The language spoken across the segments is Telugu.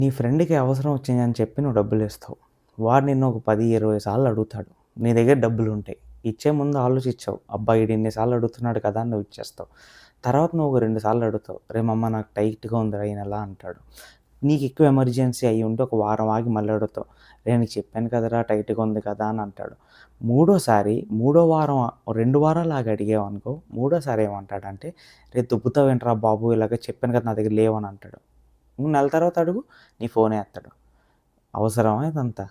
నీ ఫ్రెండ్‌కి అవసరం వచ్చిందని చెప్పి నువ్వు డబ్బులిస్తావు. వాడు నిన్ను ఒక 10, 20 సార్లు అడుగుతాడు. నీ దగ్గర డబ్బులుంటాయి. ఇచ్చే ముందు ఆలోచించవు. అబ్బా! ఈడు ఇన్ని సార్లు అడుగుతున్నాడు కదా! అని నువ్వు ఇచ్చేస్తావు. తర్వాత నువ్వు ఒక 2 సార్లు అడుగుతావు. "రేయ్ మమ్మ నాకు టైట్‌గా ఉందిరా ఈ నెల" అంటాడు. నీకు ఎక్కువ ఎమర్జెన్సీ అయ్యుంటే ఒక వారం ఆగి మళ్ళీ అడుగుతావు. "రేయ్ నీకు చెప్పాను కదరా టైట్‌గా ఉంది కదా!" అని అంటాడు. మూడోసారి మూడో వారం 2 వారాలు ఆగి అడిగావనుకో, మూడోసారి ఏమంటాడంటే, "రేయ్ దొబ్బుతావేంట్రా బాబు! ఇలాగ చెప్పాను కదా! నా దగ్గర లేవు" అని అంటాడు. నువ్వు నెల తర్వాత అడుగు నీ ఫోనే ఎత్తడు. అవసరమా ఇదంతా?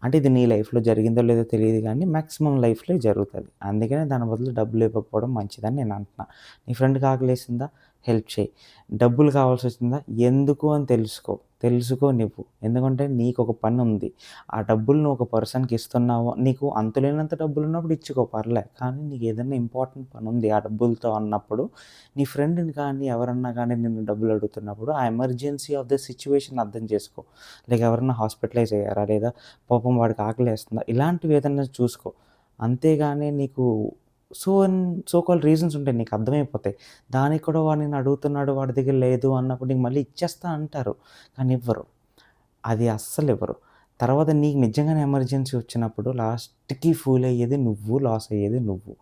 అంటే ఇది నీ లైఫ్‌లో జరిగిందో లేదో తెలీదు గానీ మాక్సిమం లైఫ్‌లో జరుగుతది. అందుకనే దాని బదులు డబ్బులు ఇవ్వకపోవడం మంచిదని నేను అంటున్నా. నీ ఫ్రెండ్‌కి ఆకలేసిందా? హెల్ప్ చెయి. డబ్బులు కావాల్సొచ్చిందా? ఎందుకు అని తెలుసుకో. తెలుసుకో నువ్వు. ఎందుకంటే నీకొక పనుంది. ఆ డబ్బులు నువ్వు ఒక పర్సన్‌కి ఇస్తున్నావు. నీకు అంతులేనంత డబ్బులున్నప్పుడు ఇచ్చుకో పర్లే. కానీ నీకేదన్నా ఇంపార్టెంట్ పనుంది ఆ డబ్బులతో అన్నప్పుడు నీ ఫ్రెండ్‌ని కానీ, ఎవరన్నా గానీ నిన్ను డబ్బులు అడుగుతున్నప్పుడు ఆ ఎమర్జెన్సీ ఆఫ్ ద సిట్యుయేషన్ అర్థం చేసుకో. లైక్ ఎవరన్నా హాస్పిటలైజ్ అయ్యారా? లేదా పాపం వాడికి ఆకలేస్తుందా? ఇలాంటివి ఏదన్నా చూసుకో. అంతేగాని నీకు సో కాల్డ్ రీజన్స్ ఉంటాయి. నీకు అర్థమైపోతాయి. దానికి కూడా వాడు నిన్ను అడుగుతున్నాడు, వాడి దగ్గర లేదు అన్నప్పుడు నీకు మళ్ళీ ఇచ్చేస్తా అంటారు. కానీ ఇవ్వరు. అది అస్సలివ్వరు. తర్వాత నీకు నిజంగానే ఎమర్జెన్సీ వచ్చినప్పుడు లాస్ట్‌కి ఫూల్ అయ్యేది నువ్వు, లాస్ అయ్యేది నువ్వు.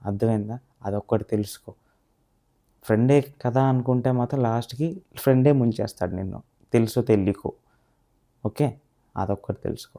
అర్థమైందా? అదొక్కటి తెలుసుకో. ఫ్రెండే కదా అనుకుంటే మాత్రం లాస్ట్‌కి ఫ్రెండే ముంచేస్తాడు నిన్ను. తెలుసో తెలీకో. ఓకే. అదొక్కటి తెలుసుకో.